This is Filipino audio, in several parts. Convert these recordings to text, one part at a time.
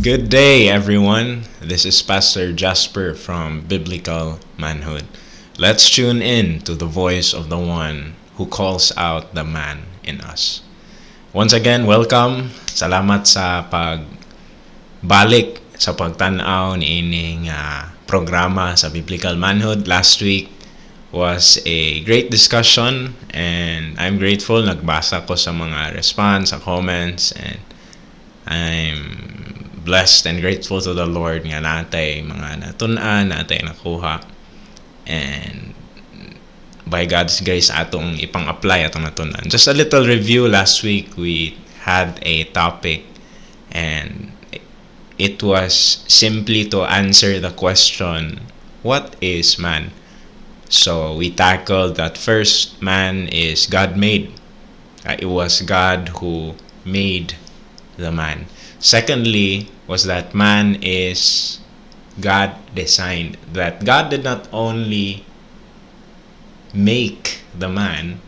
Good day, everyone. This is Pastor Jasper from Biblical Manhood. Let's tune in to the voice of the one who calls out the man in us. Once again, welcome. Salamat sa pagbalik sa pagtanaw ni ining programa sa Biblical Manhood. Last week was a great discussion and I'm grateful. Nagbasa ko sa mga response, sa comments, and I'm blessed and grateful to the Lord nga natay mga natunan, natay nakuha, and by God's grace atong ipang-apply atong natunan. Just a little review. Last week we had a topic and it was simply to answer the question, what is man? So we tackled that first, man is God made. It was God who made the man. Secondly, was that man is God designed. That God did not only make the man,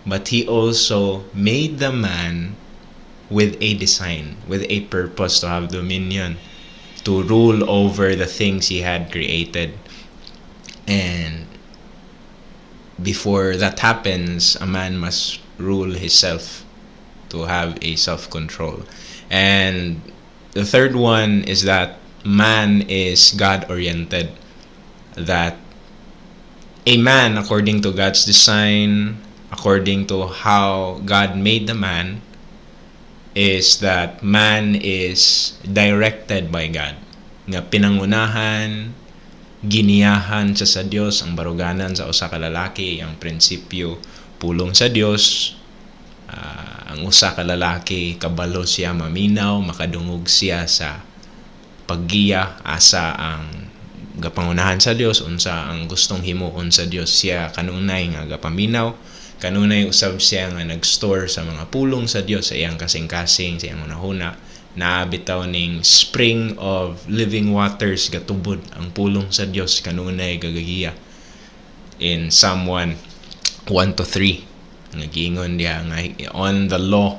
but He also made the man with a design, with a purpose to have dominion, to rule over the things He had created. And before that happens, a man must rule himself, to have a self-control. And the third one is that man is God-oriented. That a man, according to God's design, according to how God made the man, is that man is directed by God. Nga pinangunahan, giniyahan siya sa Dios, ang baruganan sa usa ka lalaki, ang prinsipyo pulong sa Dios. Ang usa ka lalaki, kabalo siya maminaw, makadungog siya sa paggiya, asa ang gapangunahan sa Dios, unsa ang gustong himuon sa Dios, siya kanunay nga gapaminaw, kanunay usab siya nga nagstore sa mga pulong sa Dios, sa iyang kasing-kasing, sa iyang hunahuna, naabitaw ning spring of living waters, gatubod ang pulong sa Dios, kanunay gagagiya. In Psalm 1:1-3, nagingon diya nga, on the law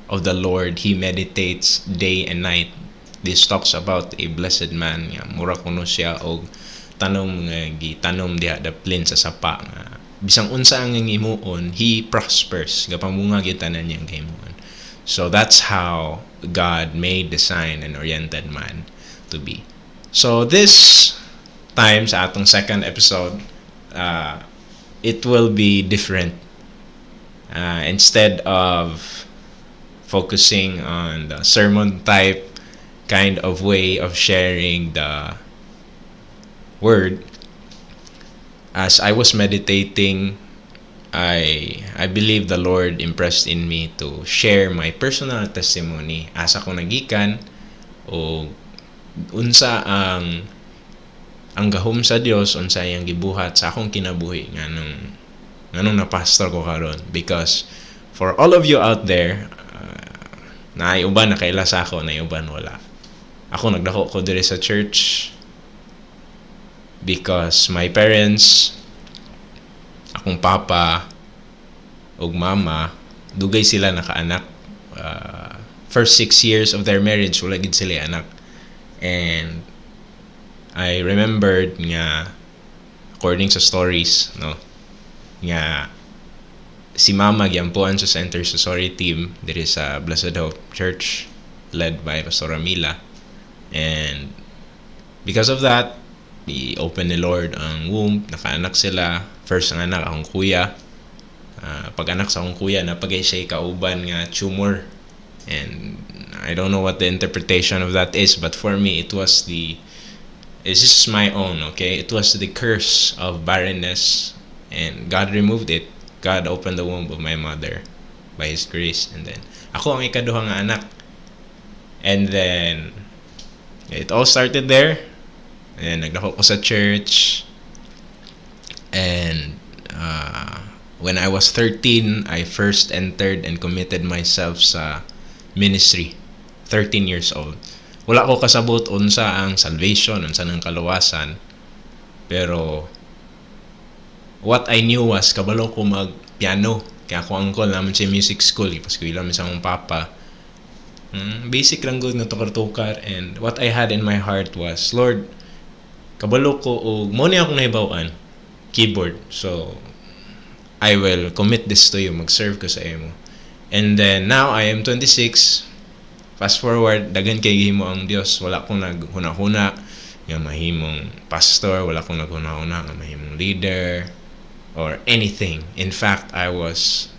of the Lord he meditates day and night. This talks about a blessed man nga mura kuno siya og tanom nga gitanom diha daplin sa sapa nga bisang unsa ang himuon, he prospers, gapamunga gyud tanan niyang himuon. So that's how God made, designed, and oriented man to be. So this time sa atong second episode, it will be different. Instead of focusing on the sermon type kind of way of sharing the word, as I was meditating, I believe the Lord impressed in me to share my personal testimony asa ko nagikan o unsa ang gahom sa Dios, unsa iyang gibuhat sa akong kinabuhi nganong na-pastor ko karon. Because for all of you out there, naayuban na kaila sa ako, naayuban wala. Ako nagdako ko diri sa church because my parents, akong papa ug mama, dugay sila nakaanak. First 6 years of their marriage, wala gid sila anak. And I remembered nga, according sa stories, no, nga si mama gyampuan sa intercessory team diri sa Blessed Hope Church led by Pastor Amila. And because of that, i-open ni Lord ang womb, nakaanak sila. First ang anak akong kuya. Pag-anak sa akong kuya, napagay siya kauban nga tumor. And I don't know what the interpretation of that is, but for me, it's just my own, okay? It was the curse of barrenness, and God removed it. God opened the womb of my mother by His grace, and then ako ang ikaduha nga anak. And then it all started there. And nagdako ko sa church, and when I was 13, I first entered and committed myself sa ministry. 13 years old. Wala ko kasabot unsa ang salvation, unsa nang kaluwasan. Pero what I knew was kabalo ko mag piano. Kaya ako uncle naman sa music school, ipaskwila mi sa akong papa. Basic lang good nga tukar-tukar, and what I had in my heart was, Lord, kabalo ko o mo ni akong nahibawan keyboard, so I will commit this to you, mag-serve ko sa imo. And then now I am 26. Fast forward, daghan kay gihimo ang Dios. Wala akong naghuna-huna nga mahimong pastor, wala akong naghuna-huna nga mahimong leader or anything. In fact, I was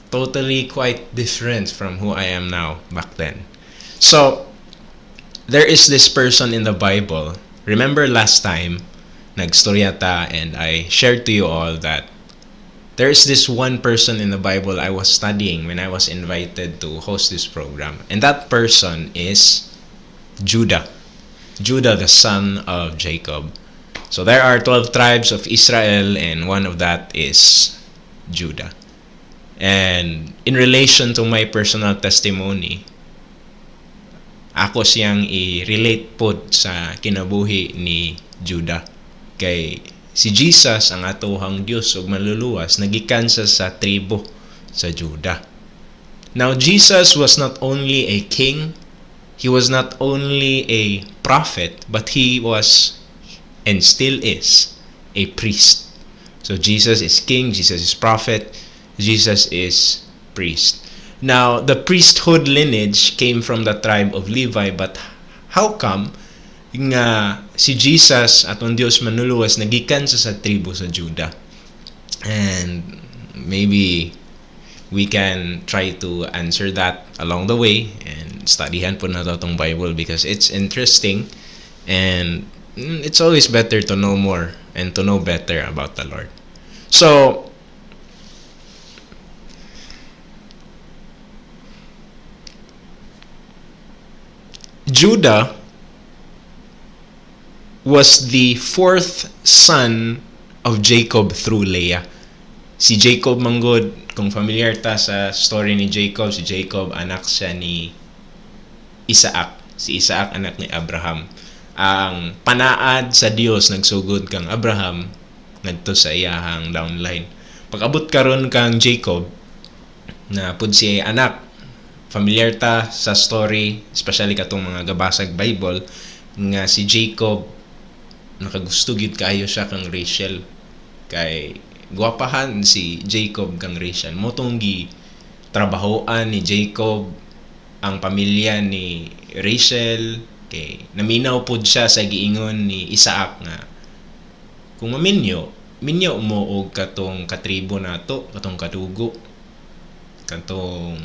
totally quite different from who I am now back then. So there is this person in the Bible. Remember last time nagstorya ta and I shared to you all that there is this one person in the Bible I was studying when I was invited to host this program. And that person is Judah. Judah, the son of Jacob. So there are 12 tribes of Israel, and one of that is Judah. And in relation to my personal testimony, ako siyang i-relate po sa kinabuhi ni Judah. Kay si Jesus ang atohang Dios ug manluluwas nagikan sa tribo sa Judah. Now Jesus was not only a king, he was not only a prophet, but he was and still is a priest. So Jesus is king, Jesus is prophet, Jesus is priest. Now the priesthood lineage came from the tribe of Levi, but how come nga si Jesus atong Dios manluluwas nagikan sa tribo sa Judah? And maybe we can try to answer that along the way, and studyhan po nato tong Bible because it's interesting, and it's always better to know more and to know better about the Lord. So Judah was the fourth son of Jacob through Leah. Si Jacob manggod, kung familiar ta sa story ni Jacob, si Jacob anak siya ni Isaac. Si Isaac anak ni Abraham. Ang panaad sa Dios nagsugod kang Abraham ngadto sa iyahang downline. Pag-abot karon kang Jacob na pud si anak, familiar ta sa story, especially katong mga gabasag Bible, nga si Jacob nakagusto gid kaayo siya kang Rachel, kay guwapahan si Jacob kang Rachel. Motong gi trabahoan ni Jacob ang pamilya ni Rachel, kay naminaw pud siya sa giingon ni Isaac nga kung minyo mo og katong katribo nato, katong kadugo, katong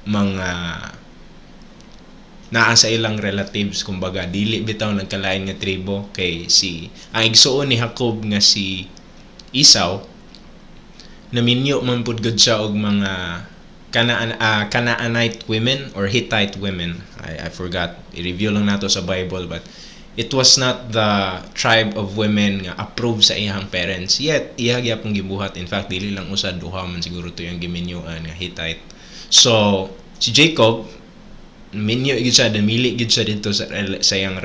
mga naa sa ilang relatives, kumbaga dili bitaw nagkalain nga tribo. Kay si ang igsuon ni Jacob nga si Esau naminyo man pud gud siya og mga Canaanite women or Hittite women. I forgot, i-review lang nato sa Bible, but it was not the tribe of women nga approved sa iyang parents, yet iya gyapon gibuhat. In fact, dili lang usad, duha man siguro to yung giminyoan nga Hittite. So si Jacob minyo gid siya, damili gid siya dito sa iyang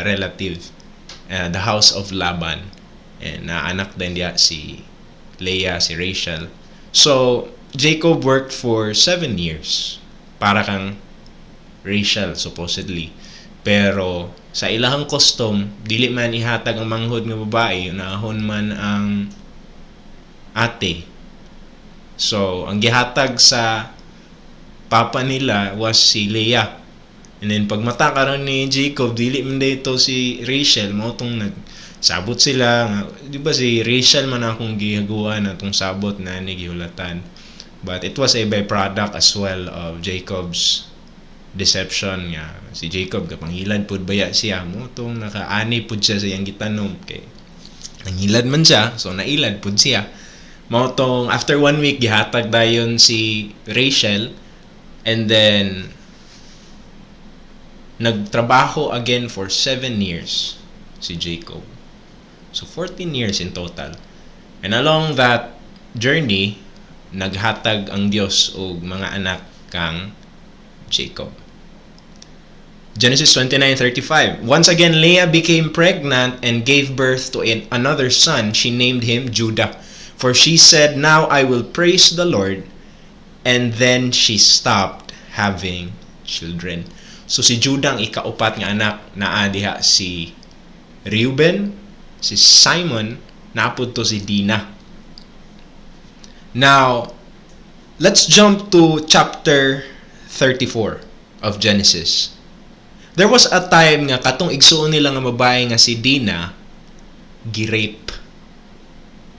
relative, the house of Laban, and anak din diya si Leah, si Rachel. So Jacob worked for 7 years para kang Rachel supposedly, pero sa ilahang custom dili man ihatag ang manghod nga babae, naahon man ang ate. So ang gihatag sa papa nila was si Leah. And then pagmata karon ni Jacob, dili man dito si Rachel, mo tong nagsabot sila nga, di ba si Rachel man akong gihaguan atong sabot na ni gihulatan. But it was a byproduct as well of Jacob's deception nga si Jacob kapanghilad pud baya siya, mo tong nakaani pud siya sa iyang gitanom, kay nanghilad man siya, so nailad pud siya. Mo tong after 1 week gihatag dayon si Rachel. And then nagtrabaho again for 7 years si Jacob. So 14 years in total. And along that journey, naghatag ang Dios og mga anak kang Jacob. Genesis 29:35. Once again Leah became pregnant and gave birth to another son. She named him Judah, for she said, "Now I will praise the Lord. and then she stopped having children. So si Judah ang ikaupat nga anak, naa diha si Reuben, si Simon, napud to si Dinah. Now, let's jump to chapter 34 of Genesis. There was a time nga katong igsuon nila nga babae nga si Dinah gi-rape.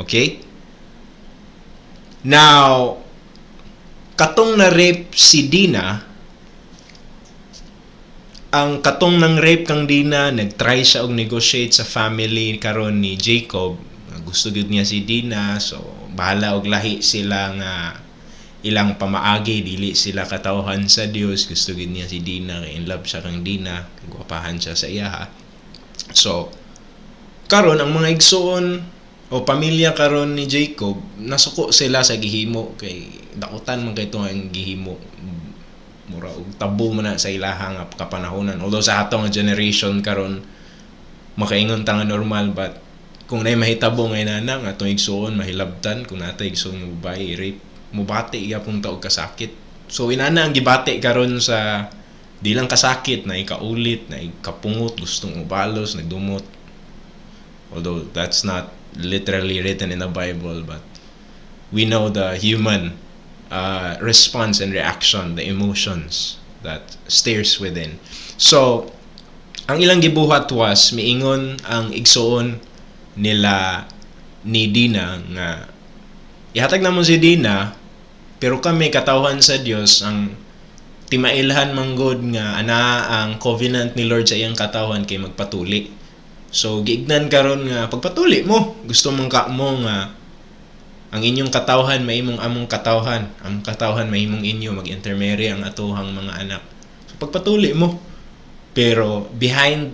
Okay? Now, katong na-rape si Dinah, ang katong nang rape kang Dinah, nag-try siya og negotiate sa family karon ni Jacob. Gusto gud niya si Dinah, so bahala og lahi sila nga ilang pamaagi, dili sila katawhan sa Dios. Gusto gud niya si Dinah, in love siya kang Dinah, gwapahan siya sa iya. So karon ang mga igsoon o pamilya karon ni Jacob, nasuko sila sa gihimo kay dakutan man kay ang gihimo, mura og tabo man na sa ilahang kapanahonan. Although sa atong generation karon makaingon ta nga normal, but kung nay mahitabo ngay nana nga atong igsuon mahilabtan kung natay igsuon nga babae rape, mubati iya pung taog kasakit. So inana ang gibati karon sa di lang kasakit na ikaulit, na ikapungot, gustong ubalos, nagdumot. Although that's not literally written in the Bible, but we know the human response and reaction, the emotions that stirs within. So, ang ilang gibuhat was, miingon ang igsuon nila ni Dinah nga, ihatag namon si Dinah, pero kami katawhan sa Dios ang timailhan manggod nga ana ang covenant ni Lord sa iyang katawhan kay magpatuli. So, giignan karon nga pagpatuli mo, gusto mong ka mo nga ang inyong katawhan mahimong among katawhan, ang katawhan mahimong inyo, mag-intermarry ang atuhang mga anak. So pagpatuli mo, pero behind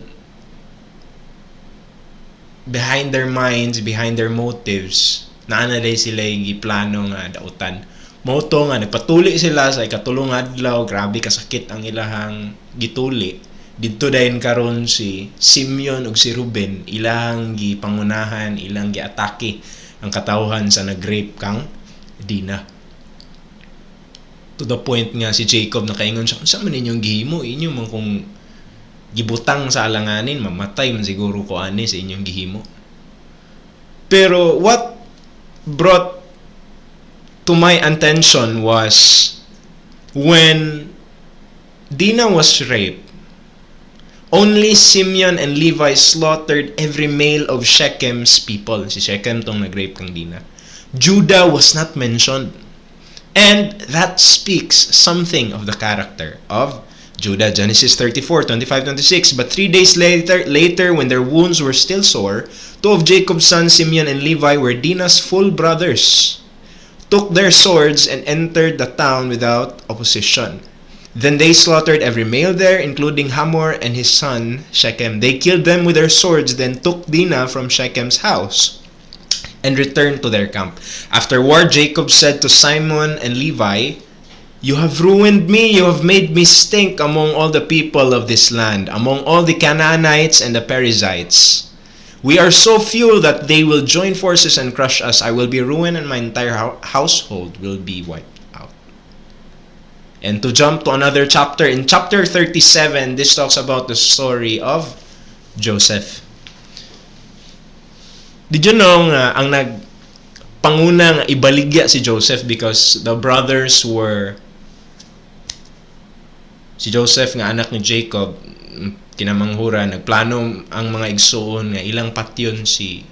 their minds, behind their motives, naanaday sila yung giplano nga dautan. Moto nga nagpatuli sila sa ikatulong adlaw, grabe kasakit ang ilahang gituli. Didto dayon karon si Simeon ug si Ruben, ilang gipangunahan, ilang giatake ang katawhan sa nag-rape kang Dinah. To the point nga si Jacob nakaingon siya, unsa man inyong gihimo? Inyo man kung gibutang sa alanganin, mamatay man siguro ko ani sa inyong gihimo. Pero what brought to my attention was when Dinah was raped, only Simeon and Levi slaughtered every male of Shechem's people. Si Shechem tong nag-rape kang Dinah. Judah was not mentioned. And that speaks something of the character of Judah. Genesis 34:25-26. But 3 days later, when their wounds were still sore, two of Jacob's sons, Simeon and Levi, were Dinah's full brothers, took their swords and entered the town without opposition. Then they slaughtered every male there, including Hamor and his son Shechem. They killed them with their swords, then took Dinah from Shechem's house and returned to their camp. Afterward, Jacob said to Simon and Levi, "You have ruined me, you have made me stink among all the people of this land, among all the Canaanites and the Perizzites. We are so few that they will join forces and crush us. I will be ruined and my entire household will be wiped." And to jump to another chapter, in chapter 37, this talks about the story of Joseph. Did you know ang nagpanguna nga ibaligya si Joseph because the brothers were, si Joseph nga anak ni Jacob, kinamanghura, nagplano ang mga igsuon nga ilang patyon si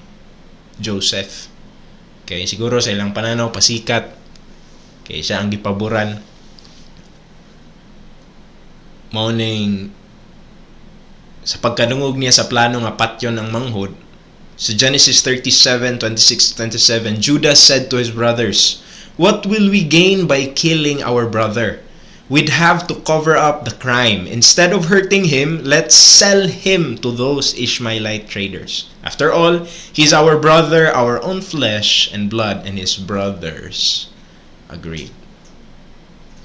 Joseph. Okay, siguro sa ilang pananaw pasikat, kay siya ang gipaboran. Mauning sa pagkadungog niya sa plano nga patyon ng manghod. So Genesis 37:26-27, Judah said to his brothers, "What will we gain by killing our brother? We'd have to cover up the crime. Instead of hurting him, let's sell him to those Ishmaelite traders. After all, he's our brother, our own flesh and blood." And his brothers agreed.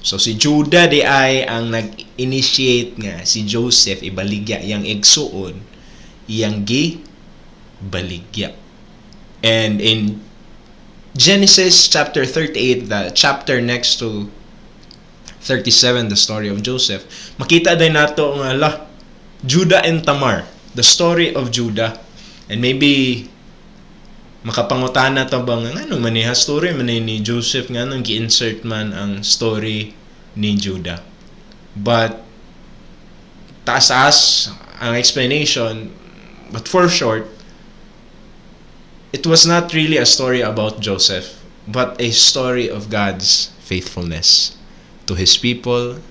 So si Judah di ay ang nag-initiate nga si Joseph ibaligya yang igsuon, iyang gibaligya. And in Genesis chapter 38, the chapter next to 37, the story of Joseph, makita din nato nga Judah and Tamar, the story of Judah. And maybe makapangutana ta ba nga ano man story man ni Joseph nga nung gi-insert man ang story ni Judah. But taas ang explanation, but for short, it was not really a story about Joseph, but a story of God's faithfulness to His people,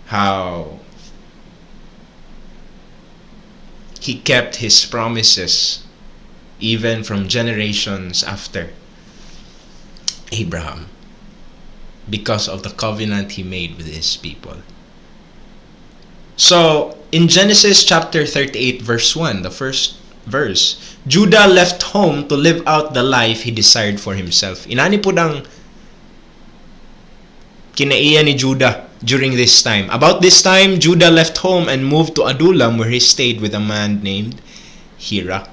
how He kept His promises even from generations after Abraham, because of the covenant He made with His people. So, in Genesis chapter 38 verse 1, the first verse, Judah left home to live out the life he desired for himself. Inani po ang kinaiya ni Judah during this time. About this time, Judah left home and moved to Adullam, where he stayed with a man named Hira.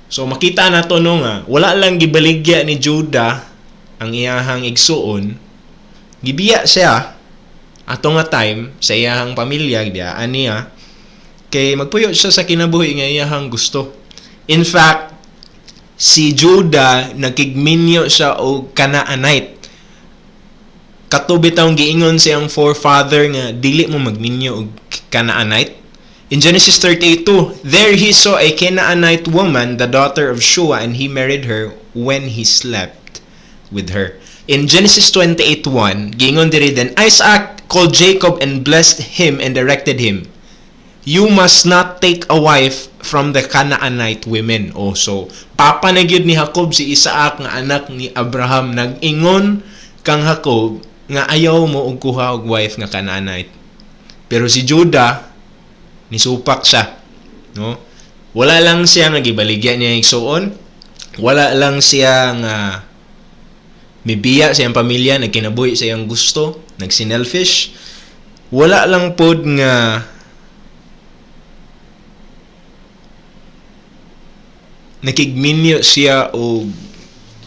So makita na to nga, wala lang gibaligya ni Judah ang iyahang igsuon, gibiya siya ato nga time sa iyahang pamilya diya aniya kay magpuyo siya sa kinabuhi nga iyahang gusto. In fact, si Judah nagkigminyo siya og Canaanite. Katubi taong giingon siyang forefather nga dili mo magminyo og Canaanite. In Genesis 38:2, there he saw a Canaanite woman, the daughter of Shua, and he married her when he slept with her. In Genesis 28:1, giingon diri then Isaac called Jacob and blessed him and directed him, you must not take a wife from the Canaanite women. So papa na gyud ni Jacob si Isaac nga anak ni Abraham, nag-ingon kang Jacob nga ayaw mo og kuha og wife nga Canaanite. Pero si Judah nisupak siya, no? Wala lang siya nga gibaligya niya igsuon, wala lang siya nga mibiya sa iyang pamilya, nagkinabuhi sa iyang gusto, nagsinelfish. Wala lang pod nga nakigminyo siya o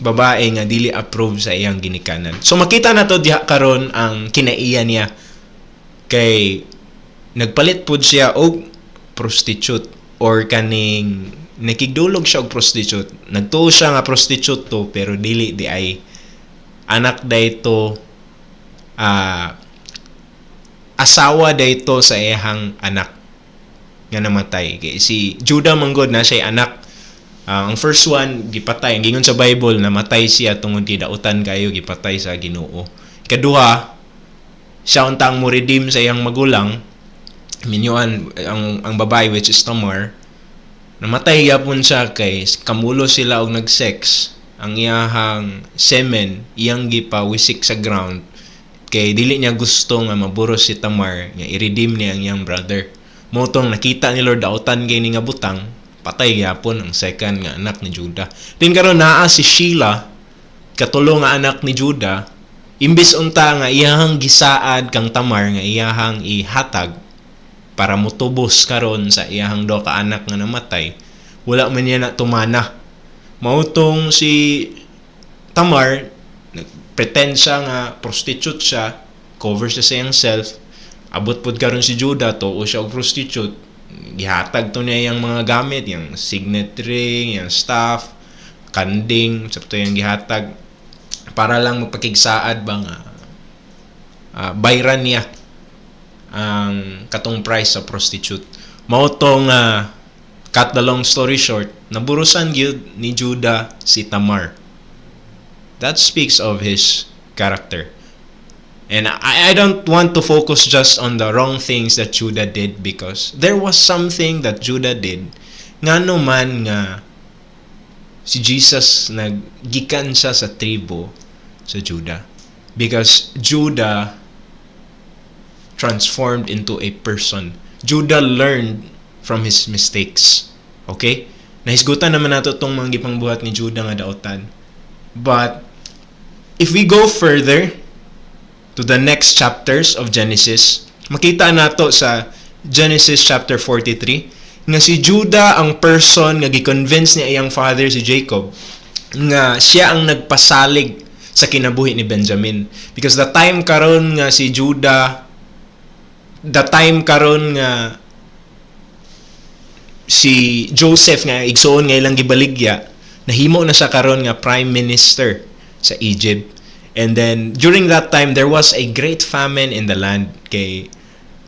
babae nga dili approve sa iyang ginikanan. So makita na to diha karon ang kinaiya niya, kay nagpalit pod siya og prostitute or kaning nakigdulog siya og prostitute. Nagtuo siya nga prostitute to pero dili di ay anak dayto asawa dayto sa iyang anak nga namatay. Kay si Judah manggod na siya anak. Ang first one gipatay, ang gingon sa Bible namatay siya tungod kidautan kayo, gipatay sa Ginoo. Ikaduha, siya untang mo redeem sa iyang magulang. Minyoan ang babae which is Tamar, namatay gyapon siya kay kamulo sila og nag-sex. Ang iyahang semen iyang gipawisik sa ground kay dili niya gusto nga maburos si Tamar nga i-redeem niya ang iyang brother. Motong nakita ni Lord dautan kay ni nga butang, patay gyapon ang second nga anak ni Judah. Din karon naa si Sheila, katulo nga anak ni Judah, imbis unta nga iyahang gisaad kang Tamar nga iyahang ihatag para motubos karon sa iyahang duha ka anak nga namatay, wala man niya na tumana. Mautong si Tamar, pretend siya nga prostitute siya, cover siya sa iyang self, abot pod karon si Judah to o siya og prostitute, gihatag to niya yung mga gamit, yung signet ring, yung staff, kanding, sa to yung gihatag para lang magpakigsaad ba nga bayran niya ang katong price sa prostitute. Mautong cut the long story short, naburusan gyud ni Judah si Tamar. That speaks of his character. And I don't want to focus just on the wrong things that Judah did, because there was something that Judah did ngano man nga si Jesus naggikan siya sa tribo sa Judah, because Judah transformed into a person. Judah learned from his mistakes. Okay? Nahisgutan naman nato tong mga gipangbuhat ni Judah nga daotan. But if we go further to the next chapters of Genesis, makita nato sa Genesis chapter 43 nga si Judah ang person nga gi-convince niya iyang father si Jacob nga siya ang nagpasalig sa kinabuhi ni Benjamin. Because the time karon nga si Judah, the time karon nga si Joseph nga igsuon nga ilang gibaligya, nahimo na siya karon nga prime minister sa Egypt. And then during that time there was a great famine in the land. Kay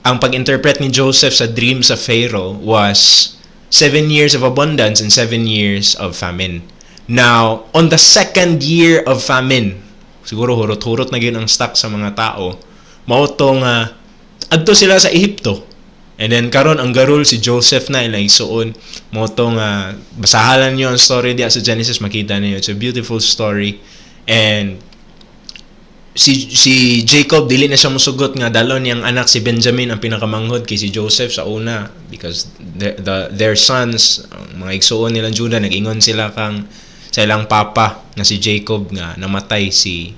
ang pag-interpret ni Joseph sa dream sa Pharaoh was 7 years of abundance and 7 years of famine. Now, on the second year of famine, siguro hurot-hurot na yun ang stock sa mga tao, mautong adto sila sa Ehipto. And then karon ang garul si Joseph na ilang isuon, mautong basahalan niyo ang story diya sa Genesis, makita niyo. It's a beautiful story. And si Jacob dili na siya mosugot nga dalon niyang anak si Benjamin ang pinakamanghod kay si Joseph sa una, because their sons, mga igsuon nilang Judah, nag-ingon sila kang sa ilang papa nga si Jacob nga namatay si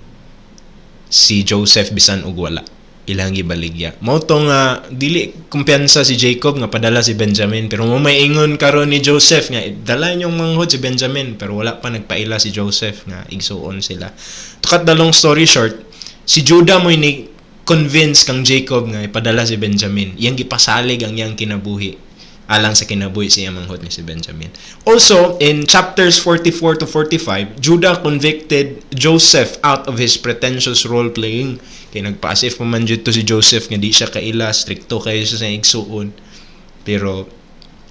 Joseph bisan og wala ilang gibaligya. Mao to nga dili kumpiyansa si Jacob nga padala si Benjamin, pero mo may ingon karon ni Joseph nga dala niyong manghod si Benjamin, pero wala pa nagpaila si Joseph nga igsuon sila. To cut the long story short, si Judah mo ni convince kang Jacob nga ipadala si Benjamin. Iyang gipasalig ang iyang kinabuhi alang sa kinabuhi siya manghod ni si Benjamin. Also, in chapters 44 to 45, Judah convicted Joseph out of his pretentious role-playing. Kaya nagpa-asif mo man dito si Joseph nga di siya kaila, stricto kayo sa igsuon. Pero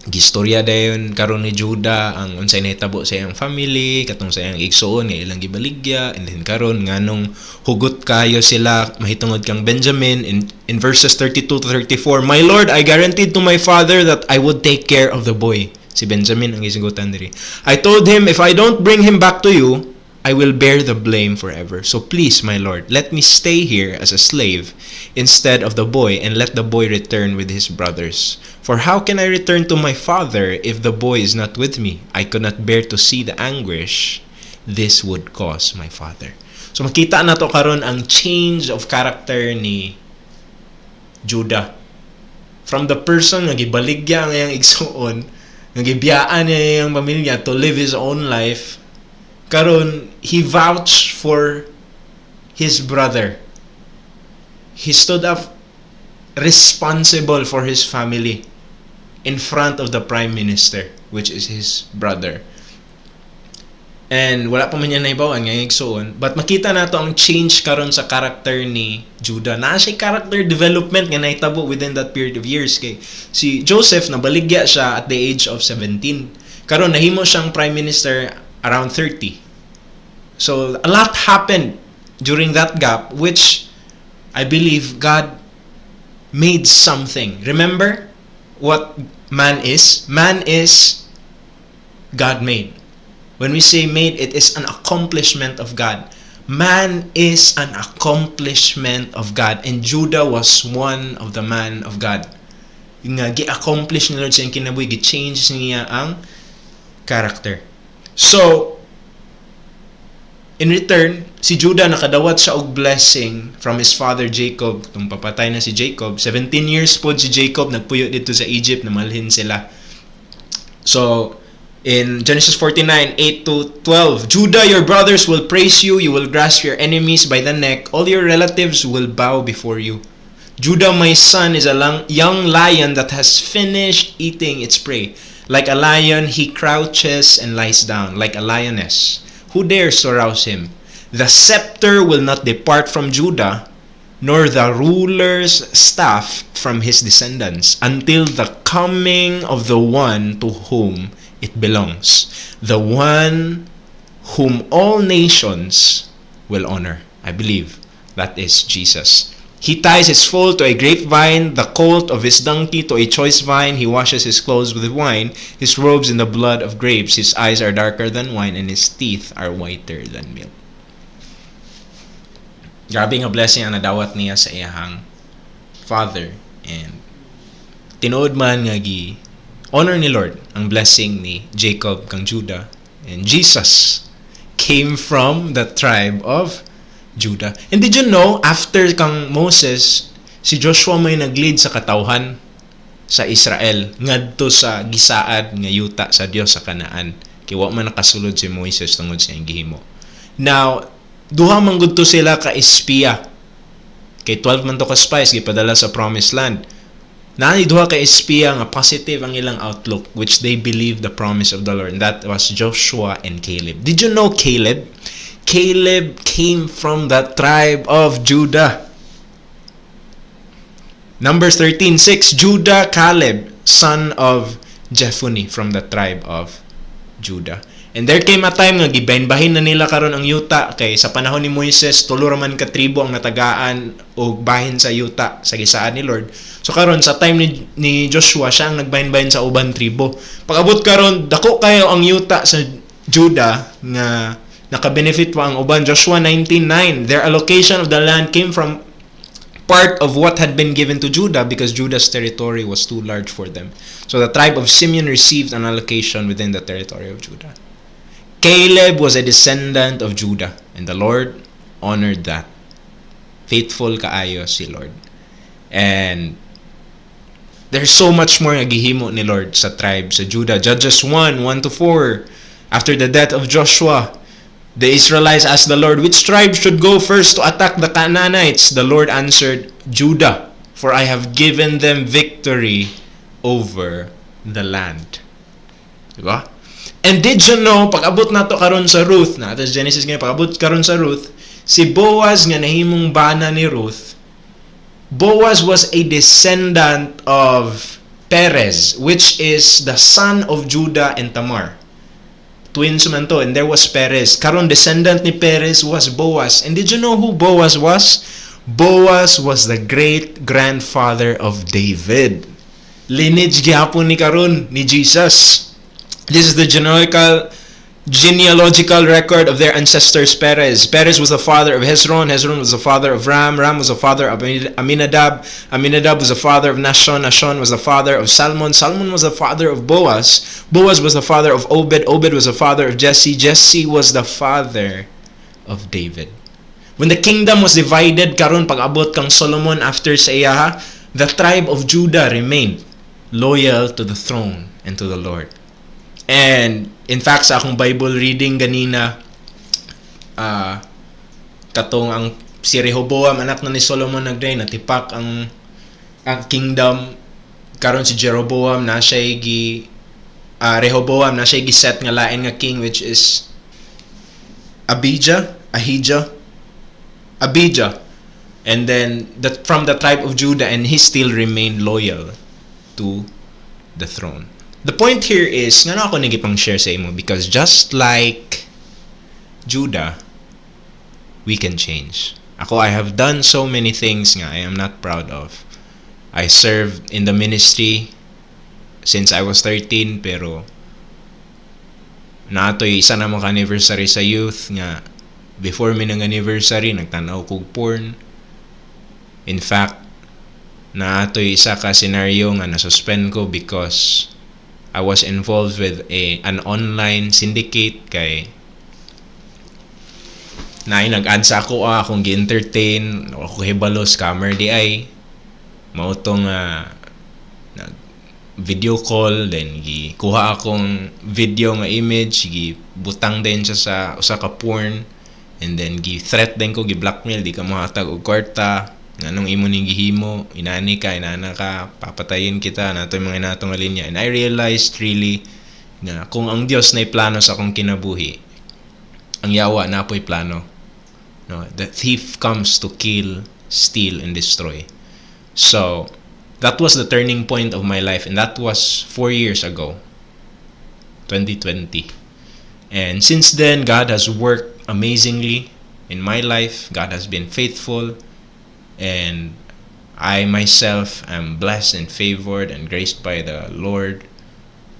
gistorya dayon karon ni Judah ang unsay nahitabo sa iyang family, katong sa iyang igsuon nga ilang gibaligya, and then karon nganong hugot kayo sila mahitungod kang Benjamin. In verses 32 to 34, "My Lord, I guaranteed to my father that I would take care of the boy." Si Benjamin ang isugutan diri. "I told him, if I don't bring him back to you, I will bear the blame forever. So please, my Lord, let me stay here as a slave instead of the boy, and let the boy return with his brothers. For how can I return to my father if the boy is not with me? I could not bear to see the anguish this would cause my father." So makita na to karon ang change of character ni Judah. From the person nga gibaligya ang iyang igsuon, nga gibiyaan niya ang pamilya to live his own life, karon he vouched for his brother. He stood up responsible for his family in front of the prime minister, which is his brother. And wala pa man niya naibawan nga igsuon, but makita nato ang change karon sa character ni Judah. Naa siya character development nga nahitabo within that period of years. Kay si Joseph nabaligya siya at the age of 17. Karon nahimo siyang prime minister around 30. So a lot happened during that gap, which I believe God made something. Remember what man is? Man is God made. When we say made, it is an accomplishment of God. Man is an accomplishment of God, and Judah was one of the man of God. Yung nga gi-accomplish ni Lord sa kinabuhi, gi-change niya ang character. So in return, si Judah nakadawat siya og blessing from his father Jacob. Tung papatay na si Jacob, 17 years po si Jacob nagpuyo dito sa Egypt, namalhin sila. So in Genesis 49, 8 to 12, "Judah, your brothers will praise you. You will grasp your enemies by the neck. All your relatives will bow before you. Judah, my son, is a young lion that has finished eating its prey. Like a lion, he crouches and lies down. Like a lioness, who dares to rouse him? The scepter will not depart from Judah, nor the ruler's staff from his descendants, until the coming of the one to whom it belongs, the one whom all nations will honor." I believe that is Jesus. "He ties his foal to a grapevine, the colt of his donkey to a choice vine. He washes his clothes with wine, his robes in the blood of grapes. His eyes are darker than wine, and his teeth are whiter than milk." Grabe nga blessing ang nadawat niya sa iyahang father. And tinuod man nga honor ni Lord ang blessing ni Jacob kang Judah. And Jesus came from the tribe of Judah. And did you know, after kang Moses, si Joshua may nag-lead sa katawhan sa Israel ngadto sa gisaad nga yuta sa Dios sa Kanaan. Kaya wa man nakasulod si Moses tungod sa iyang gihimo. Now, duha man gud to sila ka espiya. Kay 12 man to ka spies gipadala sa promised land. Naay duha ka espiya nga positive ang ilang outlook, which they believe the promise of the Lord. And that was Joshua and Caleb. Did you know Caleb? Caleb came from the tribe of Judah. Numbers 13:6, Judah, Caleb, son of Jephunneh, from the tribe of Judah. And there came a time nga gibahin-bahin na nila karon ang yuta, kay sa panahon ni Moises tulo ra man ka tribo ang natagaan og bahin sa yuta sa gisaan ni Lord. So karon sa time ni Joshua, siya ang nagbahin-bahin sa uban tribo. Pag-abot karon dako kayo ang yuta sa Judah nga naka-benefit pa ang uban. Joshua 19:9, their allocation of the land came from part of what had been given to Judah because Judah's territory was too large for them. So the tribe of Simeon received an allocation within the territory of Judah. Caleb was a descendant of Judah, and the Lord honored that. Faithful kaayo si Lord. And there's so much more nga gihimo ni Lord sa tribe sa Judah. Judges 1:1-4. After the death of Joshua, the Israelites asked the Lord, which tribe should go first to attack the Canaanites? The Lord answered, Judah, for I have given them victory over the land. Diba? And did you know, pag-abot na to karon sa Ruth, na atas Genesis ngayon, pag-abot karon sa Ruth, si Boaz nga nahimong bana ni Ruth, Boaz was a descendant of Perez, which is the son of Judah and Tamar. Twins man to, and there was Perez. Karon descendant ni Perez was Boaz. And did you know who Boaz was? Boaz was the great-grandfather of David. Lineage gihapon ni karon ni Jesus. This is the genealogical record of their ancestors. Perez was the father of Hezron. Hezron was the father of Ram. Ram was the father of Aminadab. Aminadab was the father of Nashon. Nashon was the father of Salmon. Salmon was the father of Boaz. Boaz was the father of Obed. Obed was the father of Jesse. Jesse was the father of David. When the kingdom was divided, karon pag-abot kang Solomon after sa iya, the tribe of Judah remained loyal to the throne and to the Lord. And in fact, sa akong Bible reading ganina, katong ang si Rehoboam, anak na ni Solomon nagday, natipak ang kingdom. Karon si Jeroboam na siya Rehoboam na siya giset nga lain nga king, which is Abijah. And then from the tribe of Judah, and he still remained loyal to the throne. The point here is, nga na ako nagipang share sa imo, because just like Judah, we can change. I have done so many things nga I am not proud of. I served in the ministry since I was 13, pero naatoy isa na mga anniversary sa youth nga before mi ng anniversary nagtanaw kog porn. In fact, naatoy isa ka scenario nga nasuspend ko because I was involved with an online syndicate kay nag-add sa ako akong gi-entertain ako hibalo scammer di ay mao tong video call, then gikuha akong video nga image, gibutang din siya sa usa ka porn, and then gi-threat din ko, gi-blackmail, di ka mahatag og kwarta, nganong imo ning gihimo, inana ka, papatayin kita, nato yung mga natong linya. And I realized really na kung ang Dios na plano sa akong kinabuhi, ang yawa na po'y plano. No, the thief comes to kill, steal, and destroy. So, that was the turning point of my life, and that was 4 years ago, 2020. And since then, God has worked amazingly in my life. God has been faithful. And I myself am blessed and favored and graced by the Lord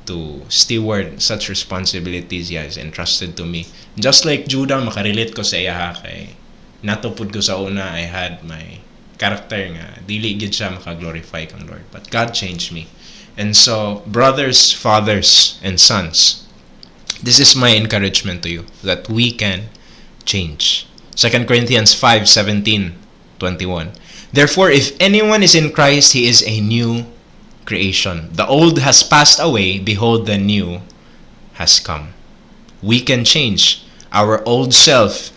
to steward such responsibilities He has entrusted to me. Just like Judah, makarelate ko sa iya kay natupod ko sa una, I had my character nga dili gid siya makaglorify kang Lord. But God changed me. And so, brothers, fathers, and sons, this is my encouragement to you that we can change. 2 Corinthians 5:17-21. Therefore, if anyone is in Christ, he is a new creation. The old has passed away, behold, the new has come. We can change. Our old self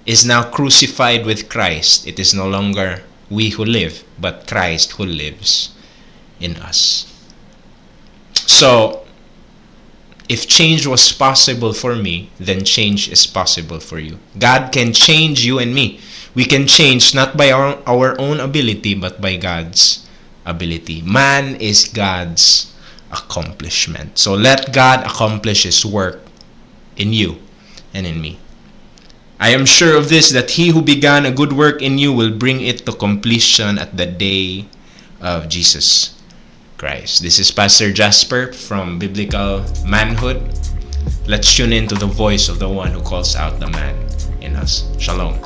is now crucified with Christ. It is no longer we who live, but Christ who lives in us. So, if change was possible for me, then change is possible for you. God can change you and me. We can change not by our own ability, but by God's ability. Man is God's accomplishment. So let God accomplish His work in you and in me. I am sure of this, that He who began a good work in you will bring it to completion at the day of Jesus Christ. This is Pastor Jasper from Biblical Manhood. Let's tune in to the voice of the one who calls out the man in us. Shalom.